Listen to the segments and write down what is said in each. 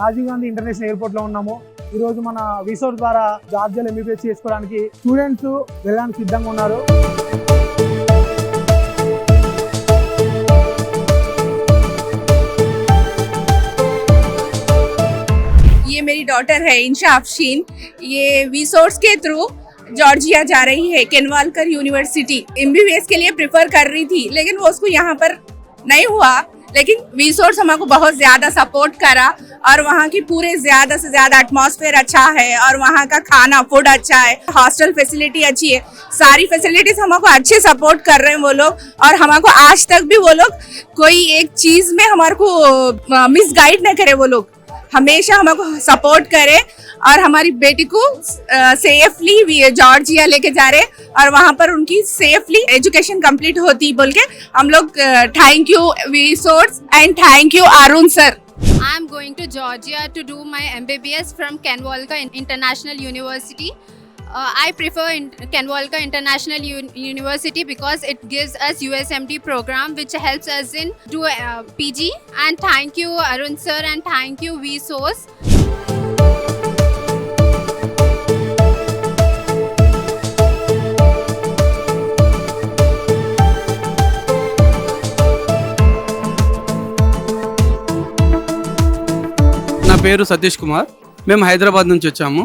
Rajiv Gandhi international airport లో ఉన్నాము. ఈ రోజు మన విసోర్స్ ద్వారా జార్జియాలో ఎంబీబీఎస్ చేసుకోవడానికి స్టూడెంట్స్ వెళ్ళడానికి సిద్ధంగా ఉన్నారు. ये मेरी डॉटर है इंशा अफशीन. ये विसोर्स के थ्रू जॉर्जिया जा रही है. केनवालकर यूनिवर्सिटी एमबीबीएस के लिए प्रेफर कर रही थी, लेकिन वो उसको यहाँ पर नहीं हुआ. लेकिन विसोर्स हमको बहुत ज्यादा सपोर्ट करा और वहाँ की पूरे ज्यादा से ज्यादा एटमॉस्फेयर अच्छा है और वहाँ का खाना फूड अच्छा है, हॉस्टल फैसिलिटी अच्छी है, सारी फैसिलिटीज हमको अच्छे सपोर्ट कर रहे हैं वो लोग. और हमको आज तक भी वो लोग कोई एक चीज में हमारे को मिसगाइड न करे. वो लोग हमेशा हमको सपोर्ट करे और हमारी बेटी को सेफली जॉर्जिया लेके जा रहे और वहाँ पर उनकी सेफली एजुकेशन कंप्लीट होती बोल के हम लोग thank you Vsource and thank you Arun sir. I am going to Georgia to do my MBBS from Kenwalka International University. I prefer Kenwalka International University because it gives us USMD program which helps us in do PG. And thank you Arun sir and thank you Vsource. నా పేరు సతీష్ కుమార్. మేము హైదరాబాద్ నుంచి వచ్చాము.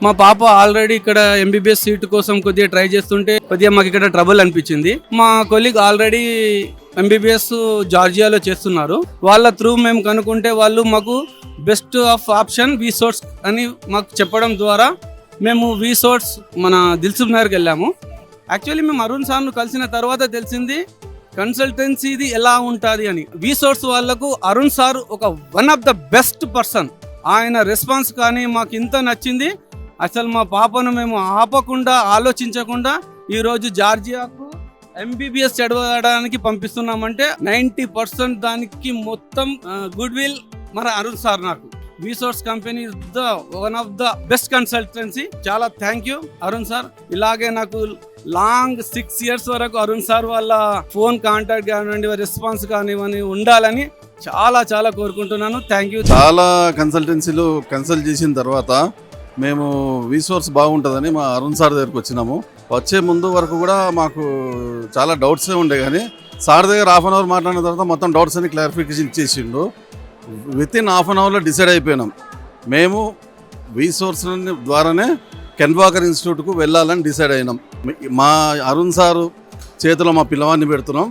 మా పాప already ఇక్కడ MBBS seat కోసం కొద్దిగా ట్రై చేస్తుంటే కొద్దిగా మాకు ఇక్కడ ట్రబుల్ అనిపించింది. మా కొలీగ్ ఆల్రెడీ ఎంబీబీఎస్ జార్జియాలో చేస్తున్నారు. వాళ్ళ త్రూ మేము కనుక్కుంటే వాళ్ళు మాకు బెస్ట్ ఆఫ్ ఆప్షన్ విసోర్స్ అని మాకు చెప్పడం ద్వారా మేము విసోర్స్ మన దిల్సుఖ్ నగర్కి వెళ్ళాము. యాక్చువల్లీ మేము అరుణ్ సార్ను కలిసిన తర్వాత తెలిసింది కన్సల్టెన్సీది ఎలా ఉంటుంది అని. విసోర్స్ వాళ్ళకు అరుణ్ సార్ ఒక one of the best person. ఆయన రెస్పాన్స్ కానీ మాకు ఇంత నచ్చింది. అసలు మా పాపను మేము ఆపకుండా ఆలోచించకుండా ఈరోజు జార్జియాకు ఎంబీబీఎస్ చదవడానికి పంపిస్తున్నామంటే 90% దానికి మొత్తం గుడ్ విల్ మన అరుణ్ సార్. నాకు Vsource company the one of the best consultancy. చాలా థ్యాంక్ యూ అరుణ్ సార్. ఇలాగే నాకు లాంగ్ 6 years వరకు అరుణ్ సార్ వాళ్ళ ఫోన్ కాంటాక్ట్ కానివ్వండి, రెస్పాన్స్ కానివ్వండి ఉండాలని చాలా చాలా కోరుకుంటున్నాను. Thank you. చాలా కన్సల్టెన్సీలు కన్సల్ట్ చేసిన తర్వాత మేము విసోర్స్ బాగుంటుందని మా అరుణ్ సార్ దగ్గరికి వచ్చినాము. వచ్చే ముందు వరకు కూడా మాకు చాలా డౌట్సే ఉండే, కానీ సార్ దగ్గర ½ an hour మాట్లాడిన తర్వాత మొత్తం డౌట్స్ అని క్లారిఫికేషన్ ఇచ్చేసిండు. వితిన్ ½ an hourలో డిసైడ్ అయిపోయినాం. మేము విసోర్స్ ద్వారానే కెన్వాకర్ ఇన్స్టిట్యూట్కు వెళ్ళాలని డిసైడ్ అయినాం. మా అరుణ్ సారు చేతిలో మా పిల్లవాడిని పెడుతున్నాం.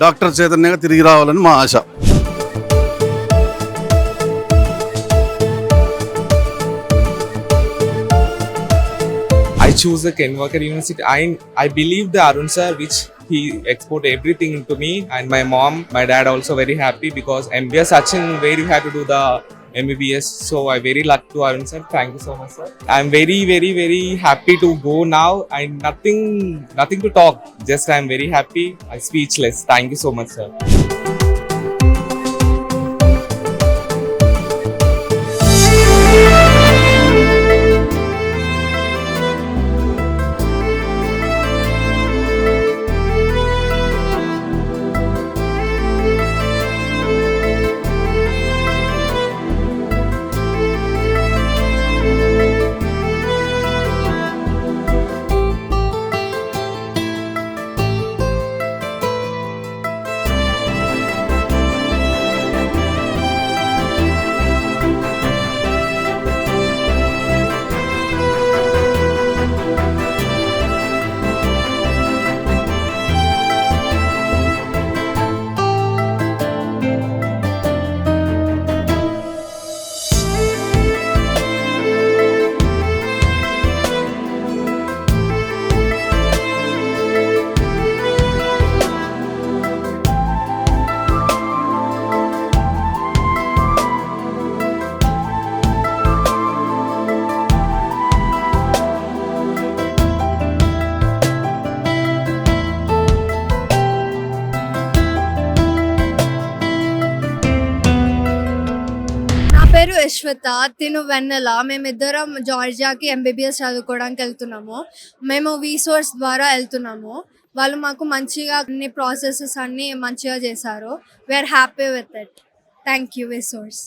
డాక్టర్ చైతన్యగా తిరిగి రావాలని మా ఆశ. I choose the Kenwalker University. I believe the Arun sir, which he export everything to me, and my mom, my dad also very happy because we are such in very happy to do the MBBS. So I very lucky to Arun sir. Thank you so much, sir. I'm very very very happy to go now. I nothing to talk. Just I'm very happy. I'm speechless. Thank you so much, sir. పేరు యశ్వత, తిను వెన్నెల. మేమిద్దరం జార్జియాకి MBBS చదువుకోవడానికి వెళ్తున్నాము. మేము విసోర్స్ ద్వారా వెళ్తున్నాము. వాళ్ళు మాకు మంచిగా అన్ని ప్రాసెసెస్ అన్ని మంచిగా చేశారు. We're happy with it. Thank you Vsource.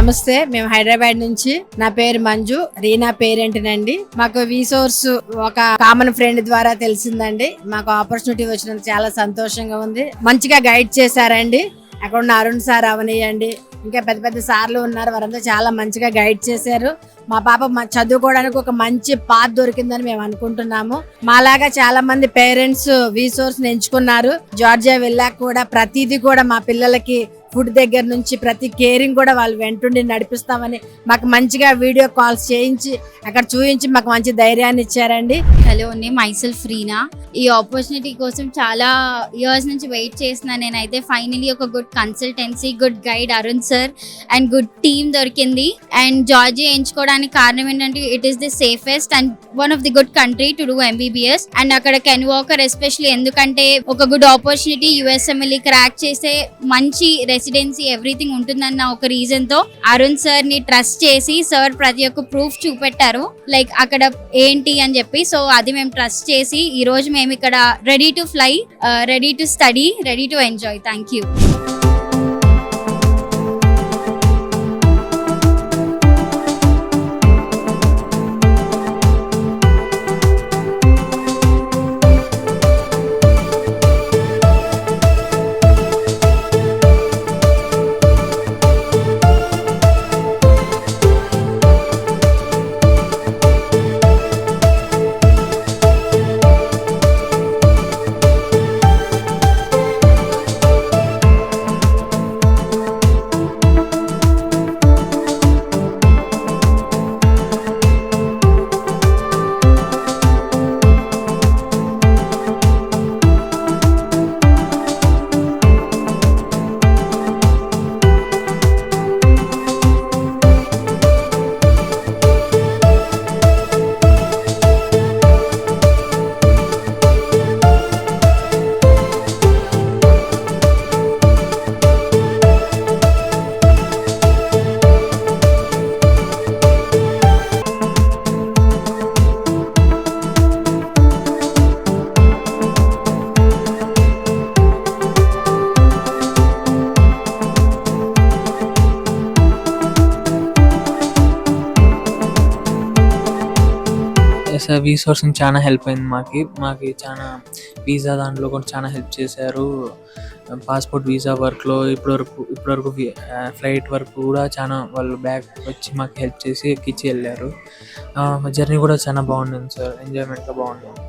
నమస్తే, మేము హైదరాబాద్ నుంచి. నా పేరు మంజు, రీనా పేరెంట్ నండి. మాకు వీసోర్స్ ఒక కామన్ ఫ్రెండ్ ద్వారా తెలిసిందండి. మాకు ఆపర్చునిటీ వచ్చినందుకు చాలా సంతోషంగా ఉంది. మంచిగా గైడ్ చేశారండి. అక్కడ ఉన్న అరుణ్ సార్ అవనియండి, ఇంకా పెద్ద పెద్ద సార్లు ఉన్నారు, వారంతా చాలా మంచిగా గైడ్ చేశారు. మా పాప చదువుకోవడానికి ఒక మంచి పాత్ దొరికిందని మేము అనుకుంటున్నాము. మాలాగా చాలా మంది పేరెంట్స్ వీసోర్స్ ఎంచుకున్నారు. జార్జియా వెళ్ళాక కూడా ప్రతిదీ కూడా మా పిల్లలకి ఫుడ్ దగ్గర నుంచి ప్రతి కేరింగ్ కూడా వాళ్ళు వెంటుండి నడిపిస్తామని మాకు మంచిగా వీడియో కాల్స్ చేయించి అక్కడ చూపించి మాకు మంచి ధైర్యాన్ని ఇచ్చారండి. హలో, నేను మైసెల్ఫ్ రీనా. ఈ ఆపర్చునిటీ కోసం చాలా ఇయర్స్ నుంచి వెయిట్ చేసిన నేనైతే ఫైనలీ ఒక good consultancy, good guide Arun sir and good team దొరికింది. అండ్ జార్జియా ఎంచుకోవడానికి కారణం ఏంటంటే it is the safest and one of the good country to do MBBS. And అక్కడ కెన్ వాకర్ ఎస్పెషల్లీ ఎందుకంటే ఒక గుడ్ ఆపర్చునిటీ, యుఎస్ఎంఎల్ఈ క్రాక్ చేసే మంచి residency everything ఉంటుందన్న ఒక రీజన్ తో అరుణ్ సార్ ని ట్రస్ట్ చేసి సార్ ప్రతి ఒక్క ప్రూఫ్ చూపెట్టారు, లైక్ అక్కడ ఏంటి అని చెప్పి. సో అది మేము ట్రస్ట్ చేసి ఈ రోజు మేము ఇక్కడ ready to fly, ready to study, ready to enjoy. Thank you. Vsource చాలా హెల్ప్ అయింది. మాకి చాలా వీసా దాంట్లో కూడా చాలా హెల్ప్ చేశారు. పాస్పోర్ట్ వీసా వర్క్లో ఇప్పటివరకు ఫ్లైట్ వరకు కూడా చాలా వాళ్ళు బ్యాక్ వచ్చి మాకు హెల్ప్ చేసి ఎక్కించి వెళ్ళారు. జర్నీ కూడా చాలా బాగుంటుంది సార్, ఎంజాయ్మెంట్గా బాగుంటుంది.